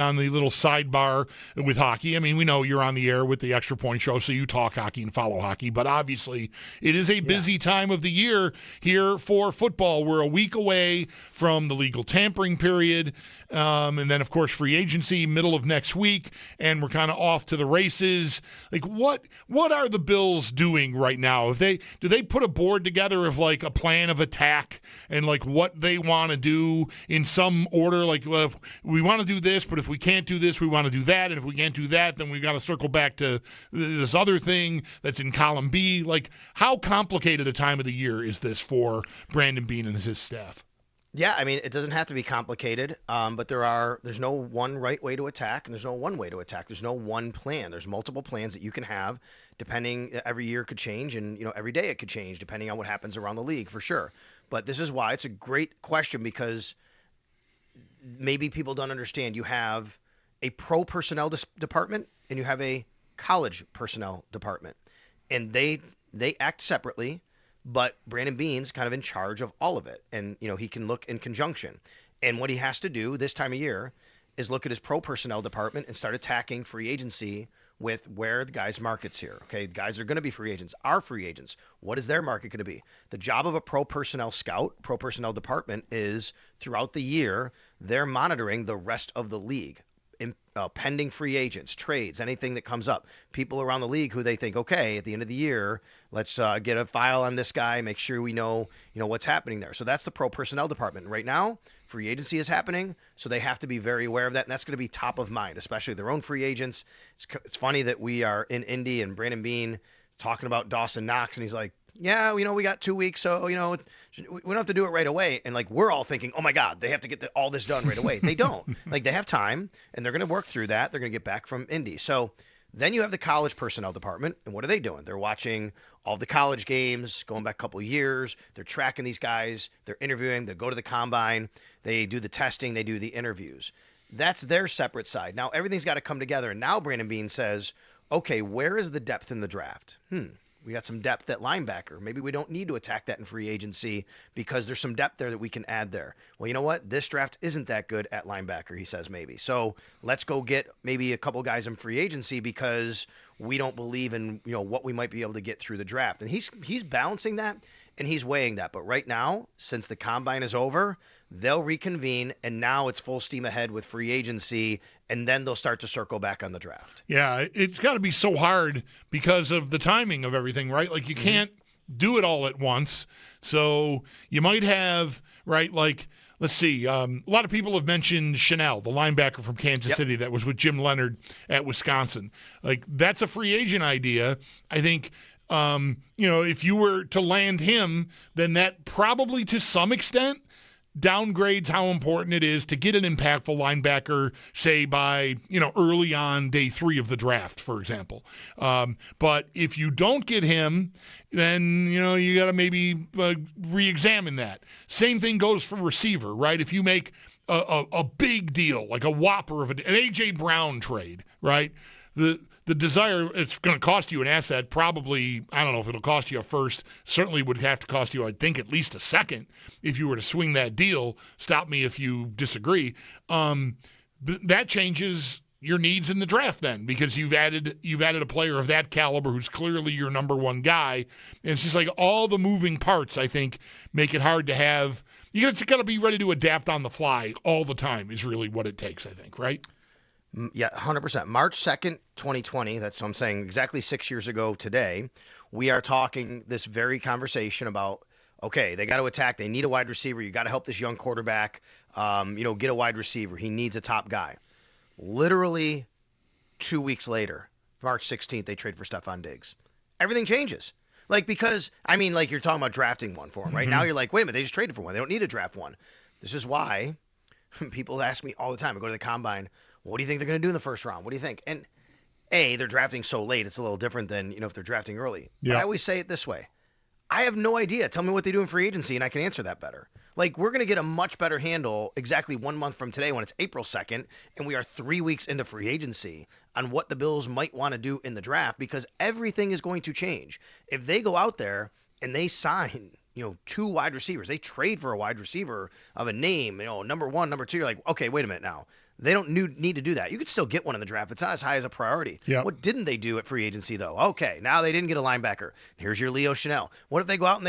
on the little sidebar with hockey. I mean, we know you're on the air with the Extra Point Show, so you talk hockey and follow hockey, but obviously it is a busy time of the year here for football. We're a week away from the legal tampering period, and then, of course, free agency middle of next week, and we're kind of off to the races. Like, what are the Bills doing right now? Do they put a board together of, like, a plan of attack and, like, what they want to do in some order? Like, well, if we want to do this, but if we can't do this, we want to do that. And if we can't do that, then we've got to circle back to this other thing that's in column B. Like, how complicated a time of the year is this for Brandon Beane and his staff? Yeah, I mean, it doesn't have to be complicated, but there's no one right way to attack, and there's no one way to attack. There's no one plan. There's multiple plans that you can have, depending. Every year could change, and every day it could change depending on what happens around the league, for sure. But this is why it's a great question, because maybe people don't understand. You have a pro personnel department and you have a college personnel department, and they act separately, but Brandon Beane's kind of in charge of all of it, and he can look in conjunction. And what he has to do this time of year is look at his pro personnel department and start attacking free agency with where the guys' market's here. Okay, guys are going to be free agents, are free agents. What is their market going to be? The job of a pro personnel scout, pro personnel department, is throughout the year, they're monitoring the rest of the league. Pending free agents, trades, anything that comes up, people around the league who they think, okay, at the end of the year, let's get a file on this guy, make sure we know what's happening there. So that's the pro personnel department. Right now, free agency is happening, so they have to be very aware of that, and that's going to be top of mind, especially their own free agents. It's funny that we are in Indy and Brandon Beane talking about Dawson Knox, and he's like, yeah, we got 2 weeks, so, we don't have to do it right away. And, like, we're all thinking, oh, my God, they have to get all this done right away. They don't. Like, they have time, and they're going to work through that. They're going to get back from Indy. So then you have the college personnel department, and what are they doing? They're watching all the college games going back a couple of years. They're tracking these guys. They're interviewing. They go to the combine. They do the testing. They do the interviews. That's their separate side. Now, everything's got to come together. And now Brandon Beane says, okay, where is the depth in the draft? We got some depth at linebacker. Maybe we don't need to attack that in free agency because there's some depth there that we can add there. Well, you know what? This draft isn't that good at linebacker, he says maybe. So let's go get maybe a couple guys in free agency because we don't believe in what we might be able to get through the draft. And he's balancing that and he's weighing that. But right now, since the combine is over, they'll reconvene, and now it's full steam ahead with free agency, and then they'll start to circle back on the draft. Yeah, it's got to be so hard because of the timing of everything, right? Like, you can't do it all at once. So you might have, right, like, let's see, a lot of people have mentioned Chanel, the linebacker from Kansas City that was with Jim Leonard at Wisconsin. Like, that's a free agent idea. I think if you were to land him, then that probably to some extent downgrades how important it is to get an impactful linebacker, say by, early on day 3 of the draft, for example. But if you don't get him, then, you got to maybe re-examine that. Same thing goes for receiver, right? If you make a big deal, like a whopper of an A.J. Brown trade, right? The desire, it's going to cost you an asset, probably, I don't know if it'll cost you a first, certainly would have to cost you, I think, at least a second if you were to swing that deal. Stop me if you disagree. That changes your needs in the draft then, because you've added a player of that caliber who's clearly your number one guy. And it's just like all the moving parts, I think, make it hard to have. You got to be ready to adapt on the fly all the time is really what it takes, I think, right? Yeah, 100%. March 2nd, 2020, that's what I'm saying, exactly 6 years ago today, we are talking this very conversation about, okay, they got to attack. They need a wide receiver. You got to help this young quarterback, get a wide receiver. He needs a top guy. Literally 2 weeks later, March 16th, they trade for Stephon Diggs. Everything changes. Because you're talking about drafting one for him, right? Now you're like, wait a minute, they just traded for one. They don't need to draft one. This is why people ask me all the time. I go to the combine, what do you think they're going to do in the first round? What do you think? And they're drafting so late. It's a little different than, if they're drafting early. Yeah. But I always say it this way. I have no idea. Tell me what they do in free agency, and I can answer that better. We're going to get a much better handle exactly 1 month from today when it's April 2nd, and we are 3 weeks into free agency on what the Bills might want to do in the draft, because everything is going to change. If they go out there and they sign, 2 wide receivers, they trade for a wide receiver of a name, number 1, number 2, you're like, okay, wait a minute now. They don't need to do that. You could still get one in the draft. It's not as high as a priority. Yep. What didn't they do at free agency, though? Okay, now they didn't get a linebacker. Here's your Leo Chanel. What if they go out and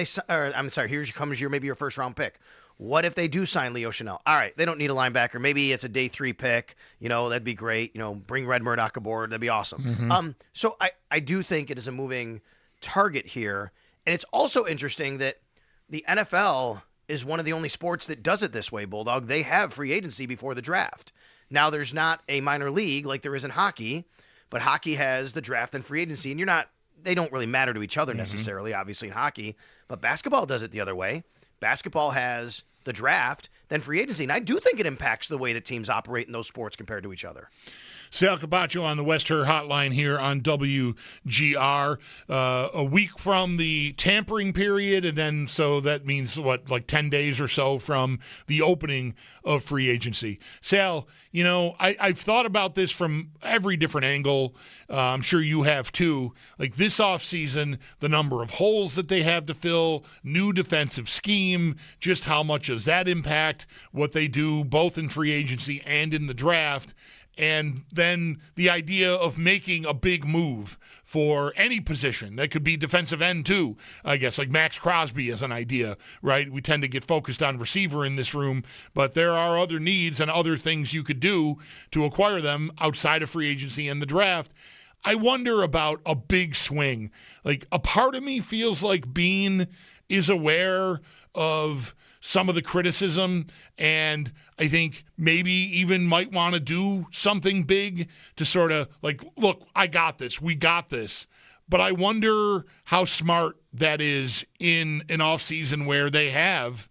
here comes maybe your first round pick. What if they do sign Leo Chanel? All right, they don't need a linebacker. Maybe it's a day 3 pick. That'd be great. Bring Red Murdoch aboard. That'd be awesome. So I do think it is a moving target here. And it's also interesting that the NFL is one of the only sports that does it this way, Bulldog. They have free agency before the draft. Now, there's not a minor league like there is in hockey, but hockey has the draft and free agency, and they don't really matter to each other necessarily, obviously, in hockey, but basketball does it the other way. Basketball has the draft, then free agency, and I do think it impacts the way that teams operate in those sports compared to each other. Sal Capaccio on the West Her Hotline here on WGR. A week from the tampering period, and then so that means, like 10 days or so from the opening of free agency. Sal, I've thought about this from every different angle. I'm sure you have too. Like this offseason, the number of holes that they have to fill, new defensive scheme, just how much does that impact what they do both in free agency and in the draft. And then the idea of making a big move for any position. That could be defensive end too, I guess, like Max Crosby as an idea, right? We tend to get focused on receiver in this room, but there are other needs and other things you could do to acquire them outside of free agency and the draft. I wonder about a big swing. Like a part of me feels like Beane is aware of some of the criticism, and I think maybe even might want to do something big to sort of like, look, I got this, we got this. But I wonder how smart that is in an offseason where they have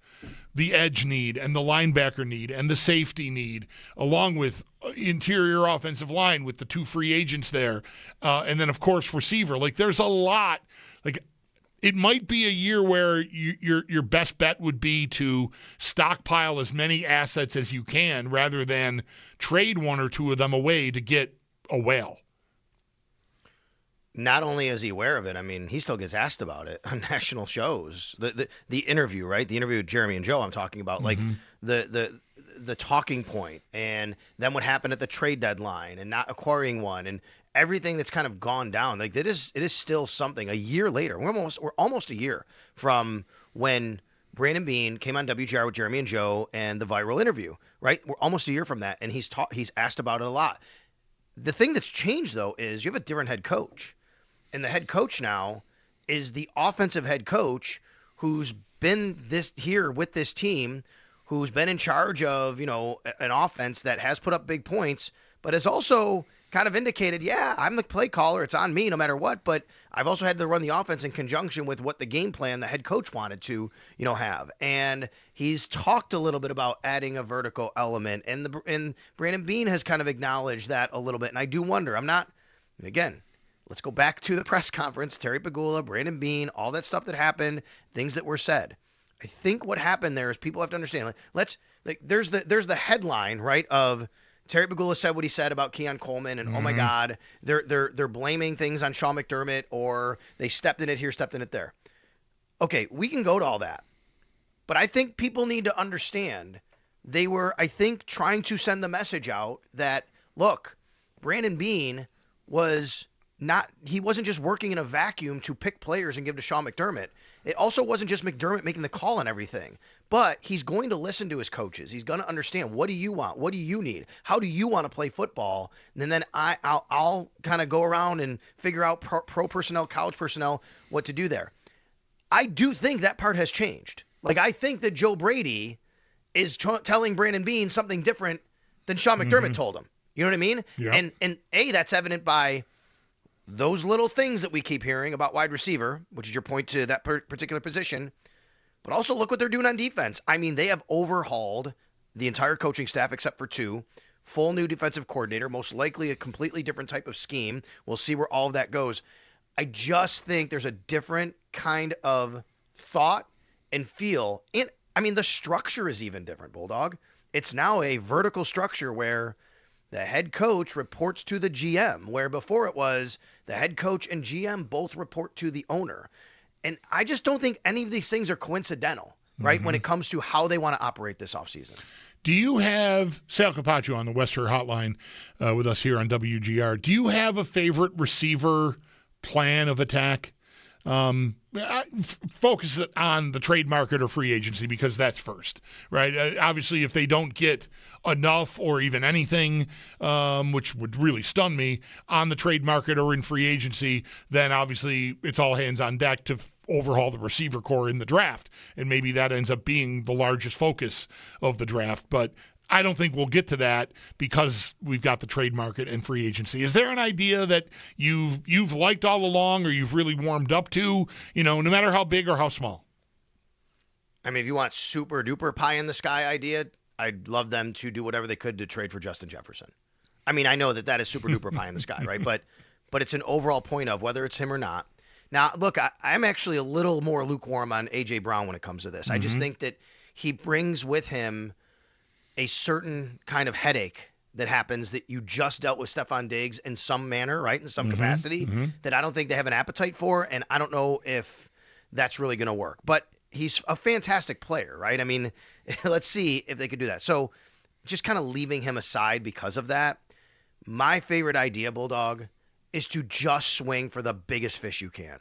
the edge need and the linebacker need and the safety need, along with interior offensive line with the 2 free agents there. And then, of course, receiver. Like, there's a lot. Like, it might be a year where your best bet would be to stockpile as many assets as you can rather than trade 1 or 2 of them away to get a whale. Not only is he aware of it, I mean, he still gets asked about it on national shows. The interview, right? The interview with Jeremy and Joe I'm talking about, like the talking point, and then what happened at the trade deadline and not acquiring one, and everything that's kind of gone down. Like it is still something. A year later, we're almost a year from when Brandon Beane came on WGR with Jeremy and Joe and the viral interview, right? We're almost a year from that, and he's asked about it a lot. The thing that's changed though is you have a different head coach, and the head coach now is the offensive head coach who's been here with this team, who's been in charge of an offense that has put up big points, but has also kind of indicated, yeah, I'm the play caller. It's on me no matter what. But I've also had to run the offense in conjunction with what the game plan the head coach wanted to, have. And he's talked a little bit about adding a vertical element. And Brandon Beane has kind of acknowledged that a little bit. And I do wonder, again, let's go back to the press conference, Terry Pegula, Brandon Beane, all that stuff that happened, things that were said. I think what happened there is people have to understand, there's the headline, right, of Terry Pegula said what he said about Keon Coleman, and oh my God, they're blaming things on Sean McDermott, or they stepped in it here, stepped in it there. Okay, we can go to all that, but I think people need to understand they were, I think, trying to send the message out that, look, Brandon Beane he wasn't just working in a vacuum to pick players and give to Sean McDermott. It also wasn't just McDermott making the call on everything, but he's going to listen to his coaches. He's going to understand, what do you want? What do you need? How do you want to play football? And then I'll kind of go around and figure out pro personnel, college personnel, what to do there. I do think that part has changed. Like, I think that Joe Brady is telling Brandon Beane something different than Sean McDermott told him. You know what I mean? Yep. And that's evident by those little things that we keep hearing about wide receiver, which is your point to that particular position, but also look what they're doing on defense. I mean, they have overhauled the entire coaching staff except for 2, full new defensive coordinator, most likely a completely different type of scheme. We'll see where all of that goes. I just think there's a different kind of thought and feel. And I mean, the structure is even different, Bulldog. It's now a vertical structure where the head coach reports to the GM, where before it was the head coach and GM both report to the owner. And I just don't think any of these things are coincidental, right, when it comes to how they want to operate this offseason. Do you have Sal Capaccio on the Western Hotline with us here on WGR? Do you have a favorite receiver plan of attack? Focus on the trade market or free agency because that's first, right? Obviously, if they don't get enough or even anything, which would really stun me, on the trade market or in free agency, then obviously it's all hands on deck to overhaul the receiver core in the draft, and maybe that ends up being the largest focus of the draft. But I don't think we'll get to that because we've got the trade market and free agency. Is there an idea that you've liked all along or you've really warmed up to, no matter how big or how small? I mean, if you want super duper pie in the sky idea, I'd love them to do whatever they could to trade for Justin Jefferson. I mean, I know that is super duper pie in the sky, right? But it's an overall point of whether it's him or not. Now, look, I'm actually a little more lukewarm on A.J. Brown when it comes to this. Mm-hmm. I just think that he brings with him a certain kind of headache that happens that you just dealt with Stephon Diggs in some manner, right, in some capacity, that I don't think they have an appetite for, and I don't know if that's really going to work. But he's a fantastic player, right? I mean, let's see if they could do that. So just kind of leaving him aside because of that, my favorite idea, Bulldog, is to just swing for the biggest fish you can.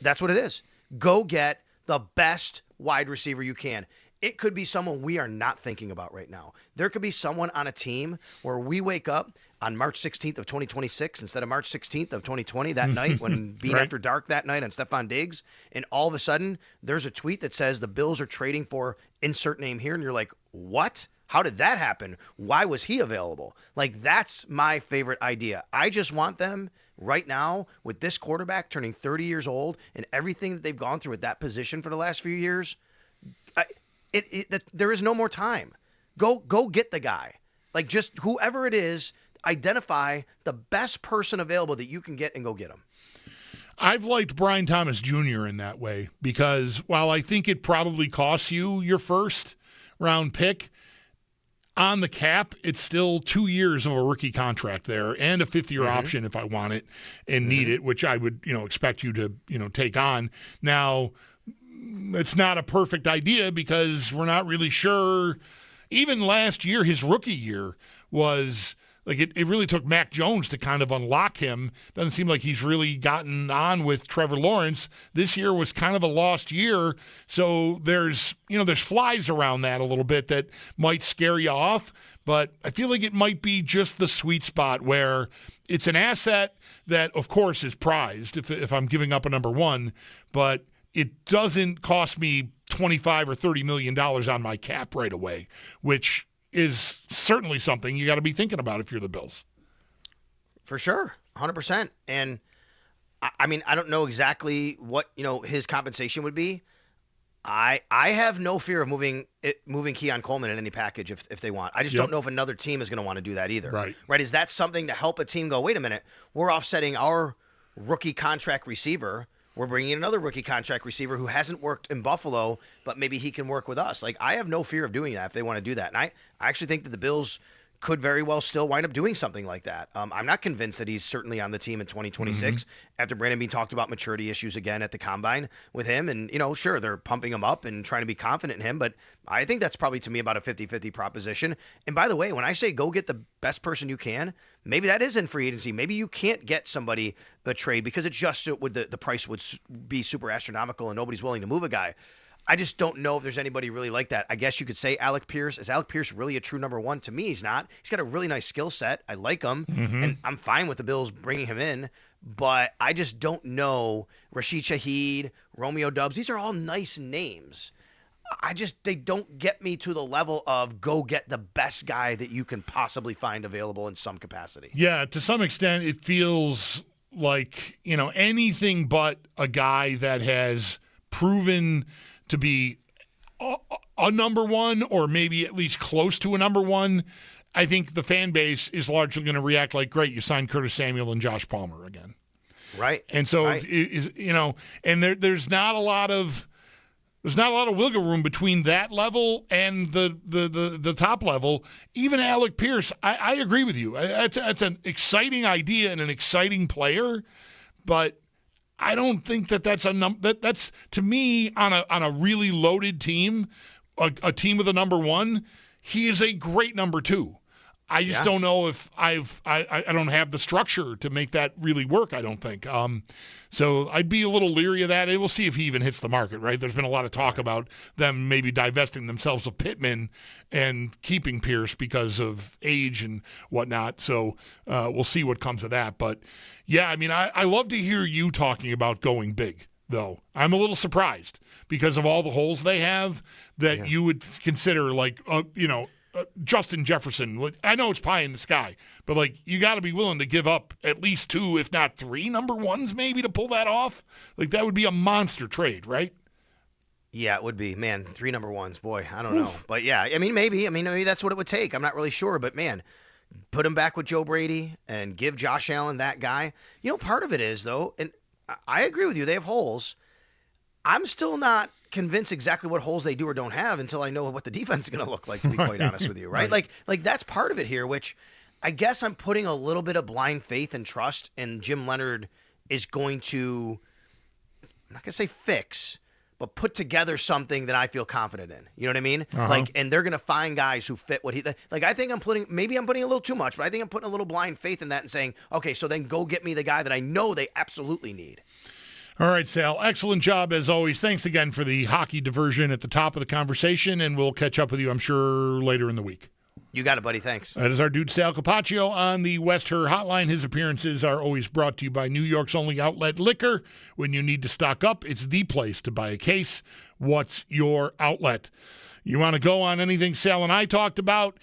That's what it is. Go get the best wide receiver you can. It could be someone we are not thinking about right now. There could be someone on a team where we wake up on March 16th of 2026 instead of March 16th of 2020 that night when Beane right. After Dark that night on Stephon Diggs, and all of a sudden there's a tweet that says the Bills are trading for insert name here, and you're like, what? How did that happen? Why was he available? Like, that's my favorite idea. I just want them right now with this quarterback turning 30 years old and everything that they've gone through at that position for the last few years. There is no more time. Go get the guy. Like, just whoever it is, identify the best person available that you can get and go get him. I've liked Brian Thomas Jr. in that way because while I think it probably costs you your first round pick, on the cap, it's still 2 years of a rookie contract there and a fifth-year option if I want it and need it, which I would, expect you to, take on. Now, it's not a perfect idea because we're not really sure. Even last year, his rookie year was like it really took Mac Jones to kind of unlock him. Doesn't seem like he's really gotten on with Trevor Lawrence. This year was kind of a lost year. So there's flies around that a little bit that might scare you off. But I feel like it might be just the sweet spot where it's an asset that, of course, is prized if I'm giving up a number one, but it doesn't cost me $25 or $30 million on my cap right away, which is certainly something you got to be thinking about if you're the Bills. For sure, 100%. And I mean, I don't know exactly what his compensation would be. I have no fear of moving Keon Coleman in any package if they want. I just don't know if another team is going to want to do that either. Right? Is that something to help a team go, wait a minute, we're offsetting our rookie contract receiver. We're bringing in another rookie contract receiver who hasn't worked in Buffalo, but maybe he can work with us. Like, I have no fear of doing that if they want to do that. And I actually think that the Bills could very well still wind up doing something like that. I'm not convinced that he's certainly on the team in 2026 after Brandon Beane talked about maturity issues again at the Combine with him. And, sure, they're pumping him up and trying to be confident in him, but I think that's probably to me about a 50-50 proposition. And by the way, when I say go get the best person you can, maybe that is in free agency. Maybe you can't get somebody the trade because it's just the price would be super astronomical and nobody's willing to move a guy. I just don't know if there's anybody really like that. I guess you could say Alec Pierce. Is Alec Pierce really a true number one? To me, he's not. He's got a really nice skill set. I like him, and I'm fine with the Bills bringing him in. But I just don't know. Rashid Shaheed, Romeo Doubs, these are all nice names. They don't get me to the level of go get the best guy that you can possibly find available in some capacity. Yeah, to some extent, it feels like, anything but a guy that has proven to be a number one or maybe at least close to a number one. I think the fan base is largely going to react like, great, you signed Curtis Samuel and Josh Palmer again. Right. And so, and there's not a lot of wiggle room between that level and the top level. Even Alec Pierce, I agree with you. That's an exciting idea and an exciting player, but I don't think that's to me on a really loaded team, a team with a number one. he is a great number 2. I just don't know if I don't have the structure to make that really work, I don't think. So I'd be a little leery of that. We'll see if he even hits the market, right? There's been a lot of talk about them maybe divesting themselves of Pittman and keeping Pierce because of age and whatnot. So we'll see what comes of that. But, yeah, I mean, I love to hear you talking about going big, though. I'm a little surprised because of all the holes they have that you would consider like, Justin Jefferson. I know it's pie in the sky, but like you got to be willing to give up at least 2, if not 3 number 1s maybe to pull that off. Like that would be a monster trade, right? Yeah, it would be. Man, 3 number 1s. Boy, I don't know. But yeah, I mean maybe that's what it would take. I'm not really sure, but man, put him back with Joe Brady and give Josh Allen that guy. Part of it is though, and I agree with you, they have holes. I'm still not convinced exactly what holes they do or don't have until I know what the defense is going to look like, to be quite honest with you, right? Like that's part of it here, which I guess I'm putting a little bit of blind faith and trust in Jim Leonard is going to, I'm not going to say fix, but put together something that I feel confident in. You know what I mean? And they're going to find guys who fit what he, like I think maybe I'm putting a little too much, but I think I'm putting a little blind faith in that and saying, okay, so then go get me the guy that I know they absolutely need. All right, Sal. Excellent job as always. Thanks again for the hockey diversion at the top of the conversation, and we'll catch up with you, I'm sure, later in the week. You got it, buddy. Thanks. That is our dude, Sal Capaccio, on the West Her Hotline. His appearances are always brought to you by New York's only outlet liquor. When you need to stock up, it's the place to buy a case. What's your outlet? You want to go on anything Sal and I talked about?